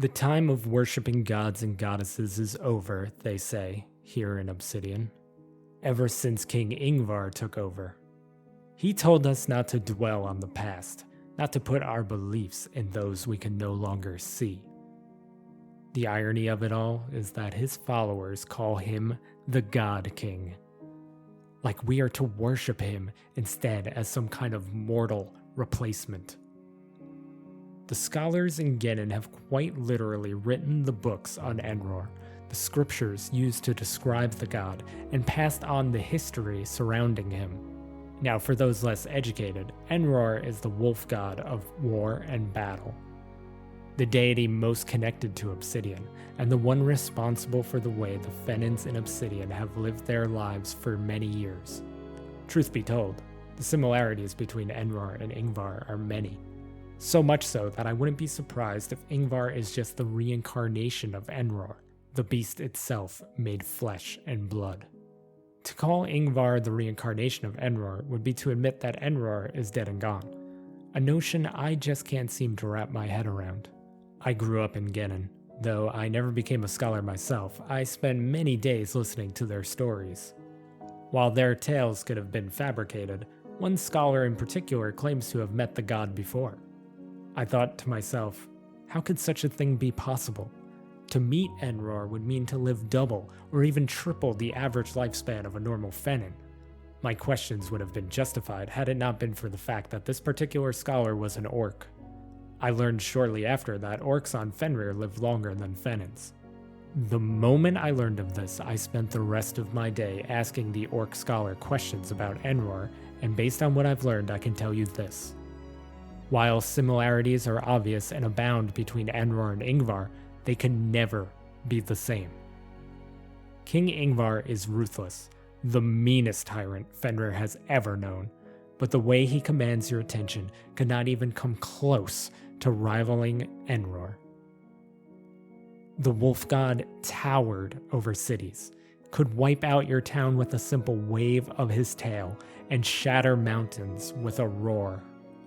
The time of worshipping gods and goddesses is over, they say, here in Obsidian, ever since King Ingvar took over. He told us not to dwell on the past, not to put our beliefs in those we can no longer see. The irony of it all is that his followers call him the God King. Like we are to worship him instead as some kind of mortal replacement. The scholars in Genin have quite literally written the books on Enror, the scriptures used to describe the god, and passed on the history surrounding him. Now, for those less educated, Enror is the wolf god of war and battle, the deity most connected to Obsidian, and the one responsible for the way the Fenins in Obsidian have lived their lives for many years. Truth be told, the similarities between Enror and Ingvar are many. So much so that I wouldn't be surprised if Ingvar is just the reincarnation of Enror, the beast itself made flesh and blood. To call Ingvar the reincarnation of Enror would be to admit that Enror is dead and gone, a notion I just can't seem to wrap my head around. I grew up in Genin. Though I never became a scholar myself, I spent many days listening to their stories. While their tales could have been fabricated, one scholar in particular claims to have met the god before. I thought to myself, how could such a thing be possible? To meet Enror would mean to live double or even triple the average lifespan of a normal Fenin. My questions would have been justified had it not been for the fact that this particular scholar was an orc. I learned shortly after that orcs on Fenrir live longer than Fenins. The moment I learned of this, I spent the rest of my day asking the orc scholar questions about Enror, and based on what I've learned, I can tell you this. While similarities are obvious and abound between Enror and Ingvar, they can never be the same. King Ingvar is ruthless, the meanest tyrant Fenrir has ever known, but the way he commands your attention could not even come close to rivaling Enror. The wolf god towered over cities, could wipe out your town with a simple wave of his tail, and shatter mountains with a roar.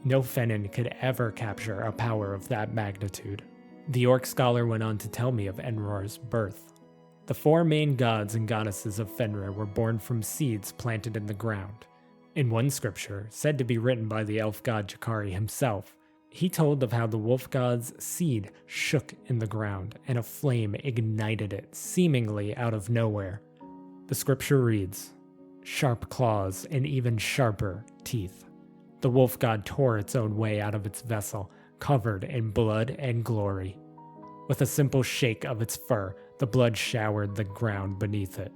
No Fenin could ever capture a power of that magnitude. The orc scholar went on to tell me of Enror's birth. The four main gods and goddesses of Fenrir were born from seeds planted in the ground. In one scripture, said to be written by the elf god Jakari himself, he told of how the wolf god's seed shook in the ground and a flame ignited it, seemingly out of nowhere. The scripture reads, "Sharp claws and even sharper teeth. The wolf god tore its own way out of its vessel, covered in blood and glory. With a simple shake of its fur, the blood showered the ground beneath it.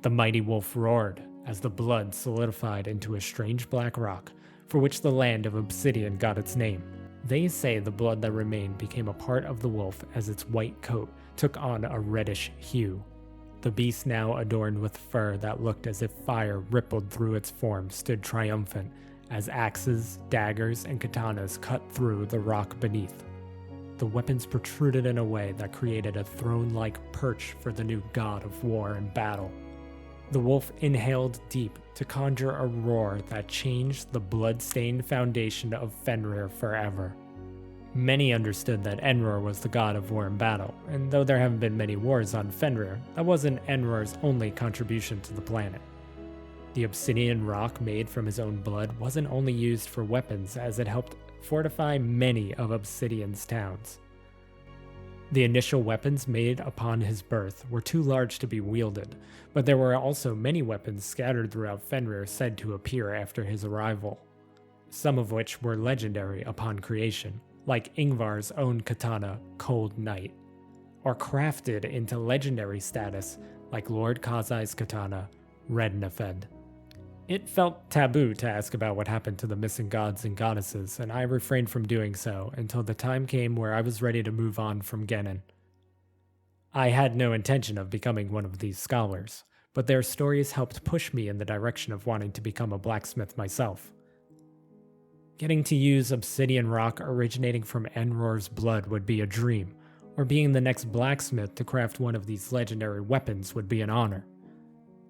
The mighty wolf roared as the blood solidified into a strange black rock, for which the land of Obsidian got its name. They say the blood that remained became a part of the wolf as its white coat took on a reddish hue. The beast, now adorned with fur that looked as if fire rippled through its form, stood triumphant as axes, daggers, and katanas cut through the rock beneath. The weapons protruded in a way that created a throne-like perch for the new god of war and battle. The wolf inhaled deep to conjure a roar that changed the blood-stained foundation of Fenrir forever. Many understood that Enror was the god of war and battle, and though there haven't been many wars on Fenrir, that wasn't Enror's only contribution to the planet. The obsidian rock made from his own blood wasn't only used for weapons, as it helped fortify many of Obsidian's towns. The initial weapons made upon his birth were too large to be wielded, but there were also many weapons scattered throughout Fenrir said to appear after his arrival, some of which were legendary upon creation, like Ingvar's own katana, Cold Night, or crafted into legendary status like Lord Kazai's katana, Red Nefed. It felt taboo to ask about what happened to the missing gods and goddesses, and I refrained from doing so until the time came where I was ready to move on from Genin. I had no intention of becoming one of these scholars, but their stories helped push me in the direction of wanting to become a blacksmith myself. Getting to use obsidian rock originating from Enror's blood would be a dream, or being the next blacksmith to craft one of these legendary weapons would be an honor.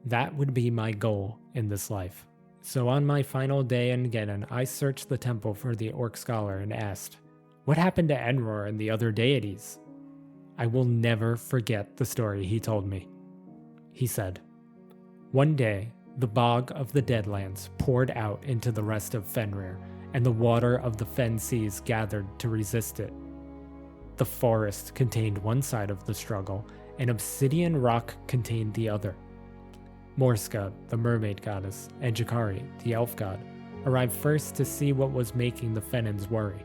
That would be my goal in this life. So on my final day in Genin, I searched the temple for the orc scholar and asked, "What happened to Enror and the other deities?" I will never forget the story he told me. He said, "One day, the bog of the Deadlands poured out into the rest of Fenrir, and the water of the Fen Seas gathered to resist it. The forest contained one side of the struggle, and obsidian rock contained the other. Morska, the mermaid goddess, and Jakari, the elf god, arrived first to see what was making the Fenins worry.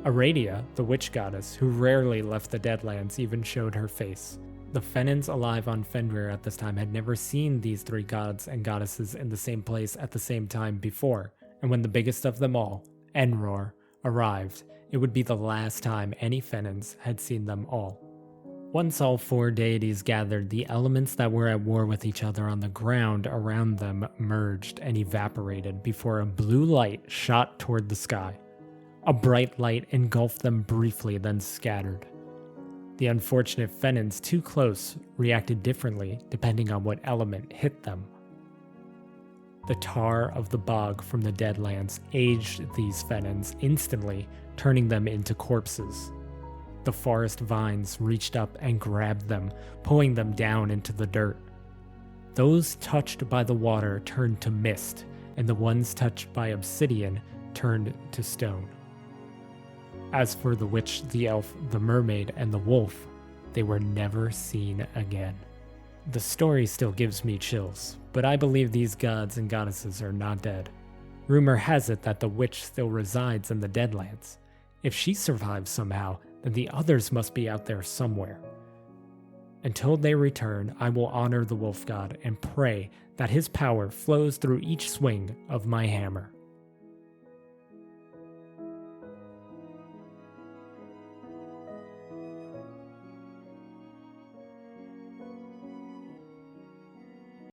Aradia, the witch goddess, who rarely left the Deadlands, even showed her face. The Fenins alive on Fenrir at this time had never seen these three gods and goddesses in the same place at the same time before, and when the biggest of them all, Enror, arrived, it would be the last time any Fenins had seen them all. Once all four deities gathered, the elements that were at war with each other on the ground around them merged and evaporated before a blue light shot toward the sky. A bright light engulfed them briefly, then scattered. The unfortunate Fenins too close reacted differently depending on what element hit them. The tar of the bog from the Deadlands aged these Fenins instantly, turning them into corpses. The forest vines reached up and grabbed them, pulling them down into the dirt. Those touched by the water turned to mist, and the ones touched by obsidian turned to stone. As for the witch, the elf, the mermaid, and the wolf, they were never seen again. The story still gives me chills, but I believe these gods and goddesses are not dead. Rumor has it that the witch still resides in the Deadlands. If she survives somehow, then the others must be out there somewhere. Until they return, I will honor the wolf god and pray that his power flows through each swing of my hammer.